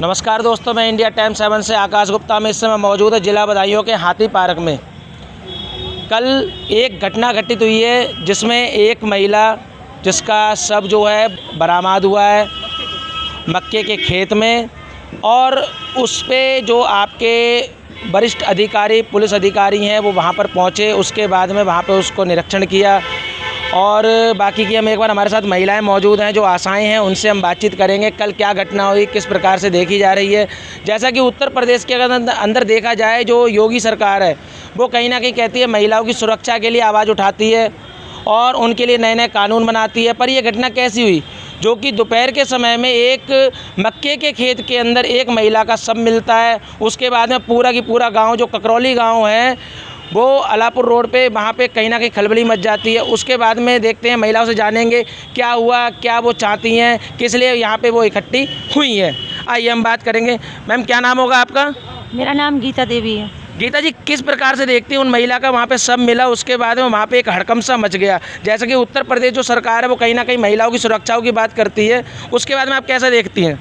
नमस्कार दोस्तों, मैं इंडिया टाइम्स 7 से आकाश गुप्ता में इस समय मौजूद है जिला बदायूं के हाथी पार्क में। कल एक घटना घटित हुई है जिसमें एक महिला जिसका शव जो है बरामद हुआ है मक्के के खेत में, और उस पे जो आपके वरिष्ठ अधिकारी पुलिस अधिकारी हैं वो वहाँ पर पहुँचे। उसके बाद में वहाँ पे उसको निरीक्षण किया और बाकी की हम एक बार हमारे साथ महिलाएं मौजूद हैं जो आशाएं हैं, उनसे हम बातचीत करेंगे कल क्या घटना हुई, किस प्रकार से देखी जा रही है। जैसा कि उत्तर प्रदेश के अंदर देखा जाए, जो योगी सरकार है वो कहीं ना कहीं कहती है महिलाओं की सुरक्षा के लिए आवाज़ उठाती है और उनके लिए नए नए कानून बनाती है। पर ये घटना कैसी हुई जो कि दोपहर के समय में एक मक्के के खेत के अंदर एक महिला का शव मिलता है। उसके बाद में पूरा की पूरा गाँव जो ककरौली गाँव है वो अलापुर रोड पे वहाँ पे कहीं ना कहीं खलबली मच जाती है। उसके बाद में देखते हैं, महिलाओं से जानेंगे क्या हुआ, क्या वो चाहती हैं, किस लिए यहाँ पे वो इकट्ठी हुई हैं। आइए हम बात करेंगे। मैम, क्या नाम होगा आपका? मेरा नाम गीता देवी है। गीता जी, किस प्रकार से देखती हैं उन महिला का वहाँ पे शव मिला, उसके बाद में वहाँ पे एक हड़कंप सा मच गया। जैसे कि उत्तर प्रदेश जो सरकार है वो कहीं ना कहीं महिलाओं की सुरक्षाओं की बात करती है, उसके बाद में आप कैसे देखती हैं?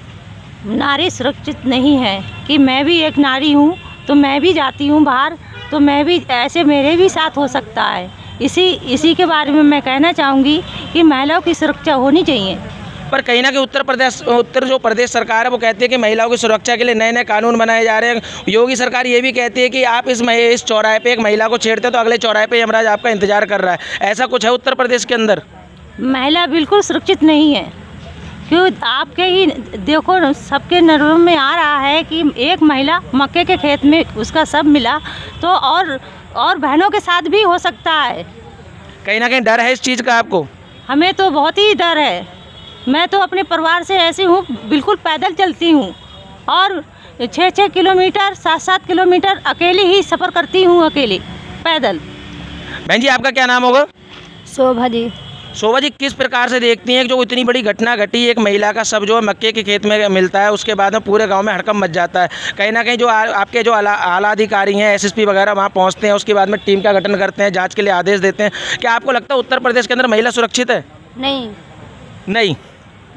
नारी सुरक्षित नहीं है कि मैं भी एक नारी हूँ तो मैं भी जाती हूँ बाहर, तो मैं भी ऐसे मेरे भी साथ हो सकता है। इसी के बारे में मैं कहना चाहूँगी कि महिलाओं की सुरक्षा होनी चाहिए। पर कहीं ना कहीं उत्तर प्रदेश सरकार है वो कहती है कि महिलाओं की सुरक्षा के लिए नए नए कानून बनाए जा रहे हैं। योगी सरकार ये भी कहती है कि आप इस चौराहे पे एक महिला को छेड़ते तो अगले चौराहे पे यमराज आपका इंतजार कर रहा है। ऐसा कुछ है उत्तर प्रदेश के अंदर? महिला बिल्कुल सुरक्षित नहीं है, क्यों आपके ही देखो सबके नज़रों में आ रहा है कि एक महिला मक्के के खेत में उसका शव मिला, तो और बहनों के साथ भी हो सकता है। कहीं ना कहीं डर है इस चीज़ का आपको? हमें तो बहुत ही डर है। मैं तो अपने परिवार से ऐसी हूँ, बिल्कुल पैदल चलती हूँ और 6-6 किलोमीटर 7-7 किलोमीटर अकेली ही सफ़र करती हूँ, अकेली पैदल। बहन जी, आपका क्या नाम होगा? शोभा जी। शोभा जी, किस प्रकार से देखती हैं कि जो इतनी बड़ी घटना घटी, एक महिला का शव जो है मक्के के खेत में मिलता है, उसके बाद में पूरे गांव में हड़कंप मच जाता है। कहीं ना कहीं जो आपके जो आला अधिकारी हैं, एसएसपी वगैरह वहां पहुंचते हैं, उसके बाद में टीम का गठन करते हैं, जांच के लिए आदेश देते हैं। क्या आपको लगता है उत्तर प्रदेश के अंदर महिला सुरक्षित है? नहीं,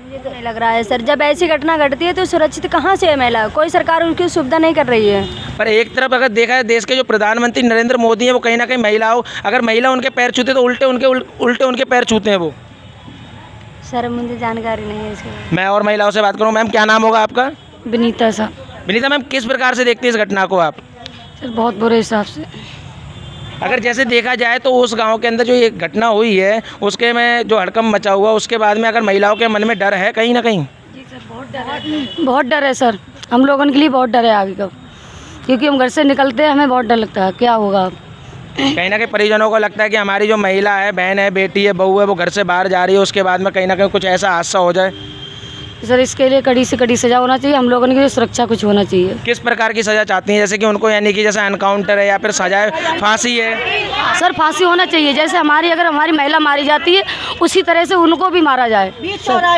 मुझे तो नहीं लग रहा है सर। जब ऐसी घटना घटती है तो सुरक्षित कहाँ से है महिला? कोई सरकार उनकी सुविधा नहीं कर रही है। पर एक तरफ अगर देखा है, देश के जो प्रधानमंत्री नरेंद्र मोदी हैं वो कहीं ना कहीं अगर महिला उनके पैर छूते तो उल्टे उनके पैर छूते हैं वो। सर मुझे जानकारी नहीं है इसके। मैं और महिलाओं से बात करूँ। मैम, क्या नाम होगा आपका? विनीता सा। विनीता मैम, किस प्रकार से देखती है इस घटना को आप? सर बहुत बुरे हिसाब से। अगर जैसे देखा जाए तो उस गांव के अंदर जो ये घटना हुई है उसके में जो हड़कंप मचा हुआ, उसके बाद में अगर महिलाओं के मन में डर है कहीं ना कहीं? जी सर, बहुत डर है सर। हम लोगों के लिए बहुत डर है आगे का, क्योंकि हम घर से निकलते हैं, हमें बहुत डर लगता है क्या होगा। कहीं ना कहीं परिजनों को लगता है कि हमारी जो महिला है, बहन है, बेटी है, बहू है, वो घर से बाहर जा रही है, उसके बाद में कहीं ना कहीं कुछ ऐसा हादसा हो जाए। सर इसके लिए कड़ी से कड़ी सज़ा होना चाहिए, हम लोगों के लिए सुरक्षा कुछ होना चाहिए। किस प्रकार की सज़ा चाहती हैं? जैसे कि उनको यानी कि जैसे एनकाउंटर है या फिर सजा फांसी है? सर फांसी होना चाहिए। जैसे अगर हमारी महिला मारी जाती है उसी तरह से उनको भी मारा जाए,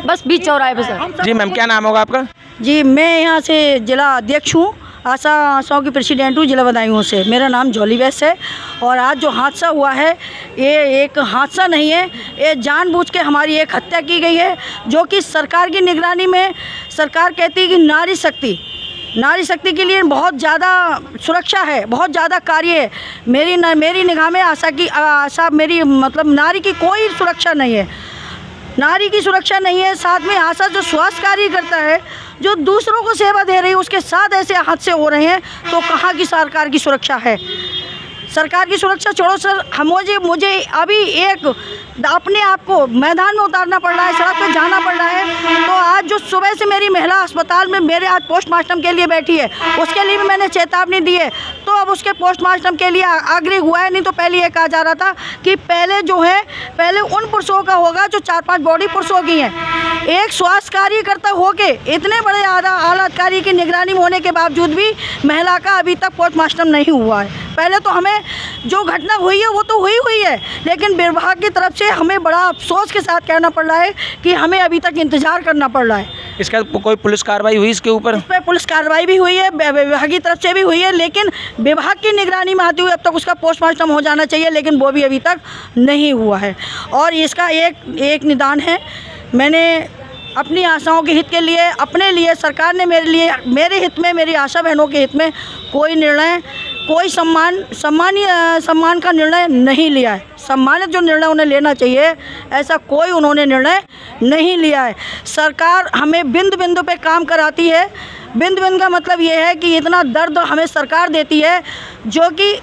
बस बीच चौराहे पे सर। जी मैम, क्या नाम होगा आपका? जी, मैं यहाँ से जिला अध्यक्ष हूँ, आशा की प्रेसिडेंट हूँ जिला बदायूं से। मेरा नाम जॉली वैस है। और आज जो हादसा हुआ है ये एक हादसा नहीं है, ये जानबूझ के हमारी एक हत्या की गई है, जो कि सरकार की निगरानी में। सरकार कहती है कि नारी शक्ति के लिए बहुत ज़्यादा सुरक्षा है, बहुत ज़्यादा कार्य है। मेरी निगाह में मेरी मतलब नारी की कोई सुरक्षा नहीं है, नारी की सुरक्षा नहीं है। साथ में आशा जो स्वास्थ्य कार्य करता है, जो दूसरों को सेवा दे रही है, उसके साथ ऐसे हादसे हो रहे हैं, तो कहाँ की सरकार की सुरक्षा है? सरकार की सुरक्षा छोड़ो सर, मुझे अभी अपने आप को मैदान में उतारना पड़ रहा है, सड़क पे जाना पड़ रहा है। तो आज जो सुबह से मेरी महिला अस्पताल में मेरे आज पोस्टमार्टम के लिए बैठी है, उसके लिए भी मैंने चेतावनी दी है, तो अब उसके पोस्टमार्टम के लिए आग्रह हुआ है। नहीं तो पहले ये कहा जा रहा था कि पहले उन पुरुषों का होगा जो 4-5 बॉडी पुरुषों की हैं। एक स्वास्थ्य कार्यकर्ता होके इतने बड़े आला अधिकारी की निगरानी में होने के बावजूद भी महिला का अभी तक पोस्टमार्टम नहीं हुआ है। पहले तो हमें जो घटना हुई है वो तो हुई है, लेकिन विभाग की तरफ से हमें बड़ा अफसोस के साथ कहना पड़ रहा है कि हमें अभी तक इंतजार करना पड़ रहा है। इसका कोई पुलिस कार्रवाई हुई इसके ऊपर? इस पर पुलिस कार्रवाई भी हुई है, विभाग की तरफ से भी हुई है, लेकिन विभाग की निगरानी में आते हुए अब तक उसका पोस्टमार्टम हो जाना चाहिए, लेकिन वो भी अभी तक नहीं हुआ है। और इसका एक निदान है, मैंने अपनी आशाओं के हित के लिए, अपने लिए सरकार ने मेरे हित में, मेरी आशा बहनों के हित में कोई सम्मान का निर्णय नहीं लिया है। सम्मानित जो निर्णय उन्हें लेना चाहिए, ऐसा कोई उन्होंने निर्णय नहीं लिया है। सरकार हमें बिंदु बिंदु पे काम कराती है। बिंदु बिंदु का मतलब ये है कि इतना दर्द हमें सरकार देती है, जो कि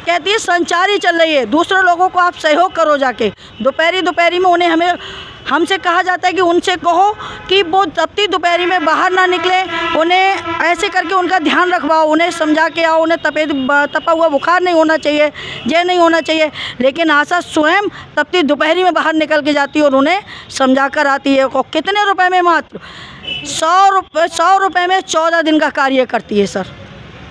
कहती है संचार ही चल रही है, दूसरे लोगों को आप सहयोग करो जाके। दोपहरी में हमसे कहा जाता है कि उनसे कहो कि वो तपती दोपहरी में बाहर ना निकले, उन्हें ऐसे करके उनका ध्यान रखवाओ, उन्हें समझा के आओ, उन्हें तपा हुआ बुखार नहीं होना चाहिए, ये नहीं होना चाहिए। लेकिन आशा स्वयं तपती दोपहरी में बाहर निकल के जाती है और उन्हें समझा कर आती है। और कितने रुपए में? मात्र 100 रुपये में 14 दिन का कार्य करती है सर।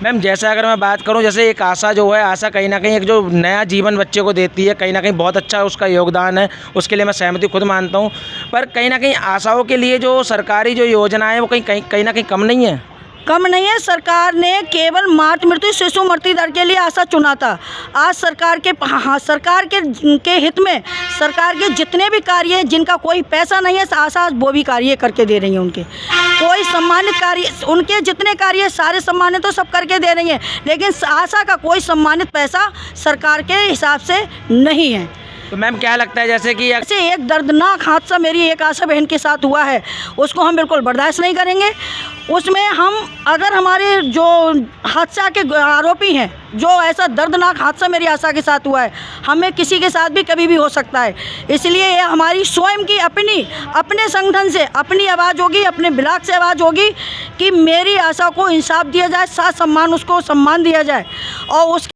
मैम, जैसे अगर मैं बात करूं, जैसे एक आशा जो है, आशा कहीं ना कहीं एक जो नया जीवन बच्चे को देती है, कहीं ना कहीं बहुत अच्छा उसका योगदान है, उसके लिए मैं सहमति खुद मानता हूं। पर कहीं ना कहीं आशाओं के लिए जो सरकारी जो योजना है वो कहीं ना कहीं कम नहीं है। कम नहीं है। सरकार ने केवल मातृ मृत्यु शिशु मृत्यु दर के लिए आशा चुना था। आज सरकार के हित में सरकार के जितने भी कार्य हैं, जिनका कोई पैसा नहीं है, आशा वो भी कार्य करके दे रही है। उनके कोई सम्मानित कार्य, उनके जितने कार्य सारे सम्मानित तो सब करके दे रही हैं, लेकिन आशा का कोई सम्मानित पैसा सरकार के हिसाब से नहीं है। तो मैम, क्या लगता है जैसे कि ऐसे एक दर्दनाक हादसा मेरी एक आशा बहन के साथ हुआ है, उसको हम बिल्कुल बर्दाश्त नहीं करेंगे। उसमें अगर हमारे जो हादसा के आरोपी हैं, जो ऐसा दर्दनाक हादसा मेरी आशा के साथ हुआ है, हमें किसी के साथ भी कभी भी हो सकता है। इसलिए ये हमारी स्वयं की अपने संगठन से अपनी आवाज़ होगी, अपने ब्लॉक से आवाज़ होगी कि मेरी आशा को इंसाफ दिया जाए, साथ उसको सम्मान दिया जाए और उस